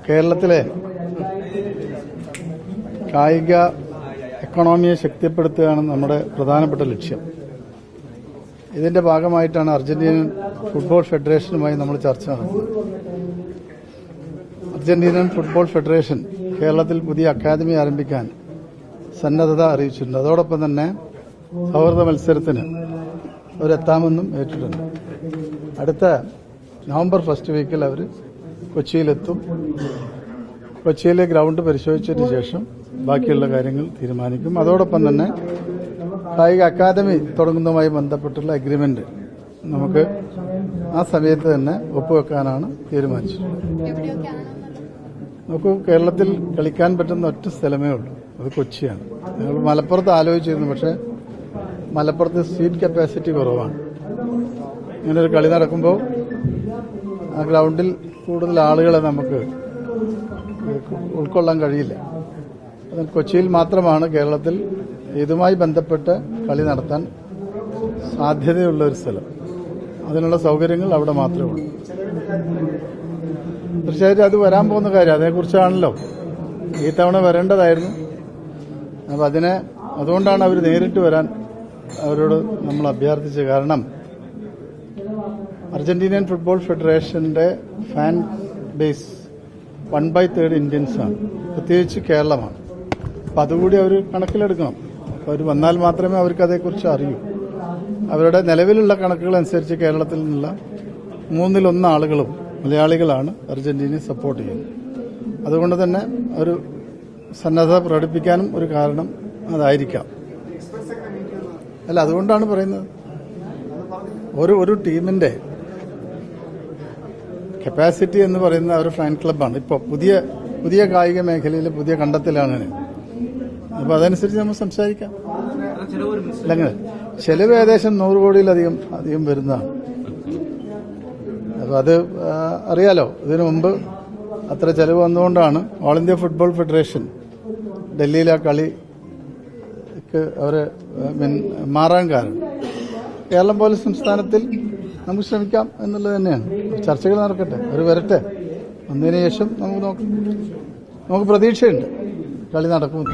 കേരളത്തിലെ കായിക എക്കണോമിയെ ശക്തിപ്പെടുത്തുകയാണ് നമ്മുടെ പ്രധാനപ്പെട്ട ലക്ഷ്യം. ഇതിന്റെ ഭാഗമായിട്ടാണ് അർജന്റീനൻ ഫുട്ബോൾ ഫെഡറേഷനുമായി നമ്മൾ ചർച്ച നടത്തുന്നത്. അർജന്റീനൻ ഫുട്ബോൾ ഫെഡറേഷൻ കേരളത്തിൽ പുതിയ അക്കാദമി ആരംഭിക്കാൻ സന്നദ്ധത അറിയിച്ചിട്ടുണ്ട്. അതോടൊപ്പം തന്നെ സൗഹൃദ മത്സരത്തിന് അവരെത്താമെന്നും ഏറ്റിട്ടുണ്ട്. അടുത്ത നവംബർ ഫസ്റ്റ് വീക്കിൽ അവർ കൊച്ചിയിലെത്തും. കൊച്ചിയിലെ ഗ്രൗണ്ട് പരിശോധിച്ചതിന് ശേഷം ബാക്കിയുള്ള കാര്യങ്ങൾ തീരുമാനിക്കും. അതോടൊപ്പം തന്നെ കായിക അക്കാദമി തുടങ്ങുന്നതുമായി ബന്ധപ്പെട്ടുള്ള അഗ്രിമെന്റ് നമുക്ക് ആ സമയത്ത് തന്നെ ഒപ്പുവെക്കാനാണ് തീരുമാനിച്ചിട്ടുള്ളത്. നമുക്ക് കേരളത്തിൽ കളിക്കാൻ പറ്റുന്ന ഒറ്റ സ്ഥലമേ ഉള്ളൂ, അത് കൊച്ചിയാണ്. ഞങ്ങൾ മലപ്പുറത്ത് ആലോചിച്ചിരുന്നു, പക്ഷേ മലപ്പുറത്ത് സീറ്റ് കപ്പാസിറ്റി കുറവാണ്. ഇങ്ങനൊരു കളി നടക്കുമ്പോൾ ആ ഗ്രൗണ്ടിൽ കൂടുതൽ ആളുകളെ നമുക്ക് ഉൾക്കൊള്ളാൻ കഴിയില്ല. അത് കൊച്ചിയിൽ മാത്രമാണ് കേരളത്തിൽ ഇതുമായി ബന്ധപ്പെട്ട് കളി നടത്താൻ സാധ്യതയുള്ള ഒരു സ്ഥലം. അതിനുള്ള സൗകര്യങ്ങൾ അവിടെ മാത്രമേ ഉള്ളൂ. തീർച്ചയായിട്ടും അത് വരാൻ പോകുന്ന കാര്യം, അതേക്കുറിച്ചാണല്ലോ ഈ തവണ വരേണ്ടതായിരുന്നു. അപ്പം അതുകൊണ്ടാണ് അവർ നേരിട്ട് വരാൻ അവരോട് നമ്മൾ അഭ്യർത്ഥിച്ചത്. കാരണം അർജന്റീനിയൻ ഫുട്ബോൾ ഫെഡറേഷന്റെ ഫാൻ ബേസ് 1/3 ഇന്ത്യൻസാണ്, പ്രത്യേകിച്ച് കേരളമാണ്. അപ്പം അതുകൂടി അവർ കണക്കിലെടുക്കണം. അപ്പോൾ അവർ വന്നാൽ മാത്രമേ അവർക്ക് അതേക്കുറിച്ച് അറിയൂ. അവരുടെ നിലവിലുള്ള കണക്കുകൾ അനുസരിച്ച് കേരളത്തിൽ നിന്നുള്ള 1/3 ആളുകളും മലയാളികളാണ് അർജന്റീനയെ സപ്പോർട്ട് ചെയ്യുന്നത്. അതുകൊണ്ട് തന്നെ ഒരു സന്നദ്ധത പ്രകടിപ്പിക്കാനും ഒരു കാരണം അതായിരിക്കാം. അല്ല, അതുകൊണ്ടാണ് പറയുന്നത് ഒരു ടീമിന്റെ കപ്പാസിറ്റി എന്ന് പറയുന്ന ഒരു ഫാൻ ക്ലബ്ബാണ്. ഇപ്പോൾ പുതിയ കായിക മേഖലയിൽ പുതിയ കണ്ടെത്തലാണ്. അപ്പോൾ അതനുസരിച്ച് നമ്മൾ സംസാരിക്കാം. അല്ലെങ്കിൽ ചെലവ് ഏകദേശം 100 കോടിയിലധികം വരുന്നതാണ്. അപ്പോൾ അത് അറിയാലോ. ഇതിനു മുമ്പ് അത്ര ചെലവ് വന്നുകൊണ്ടാണ് ഓൾ ഇന്ത്യ ഫുട്ബോൾ ഫെഡറേഷൻ ഡൽഹിയിലെ കളിക്ക് അവരെ മാറാൻ കാരണം. കേരളം പോലെ സംസ്ഥാനത്തിൽ നമുക്ക് ശ്രമിക്കാം എന്നുള്ളത് തന്നെയാണ്. ചർച്ചകൾ നടക്കട്ടെ, അവർ വരട്ടെ. വന്നതിന് ശേഷം നമുക്ക് പ്രതീക്ഷയുണ്ട് കളി നടക്കും.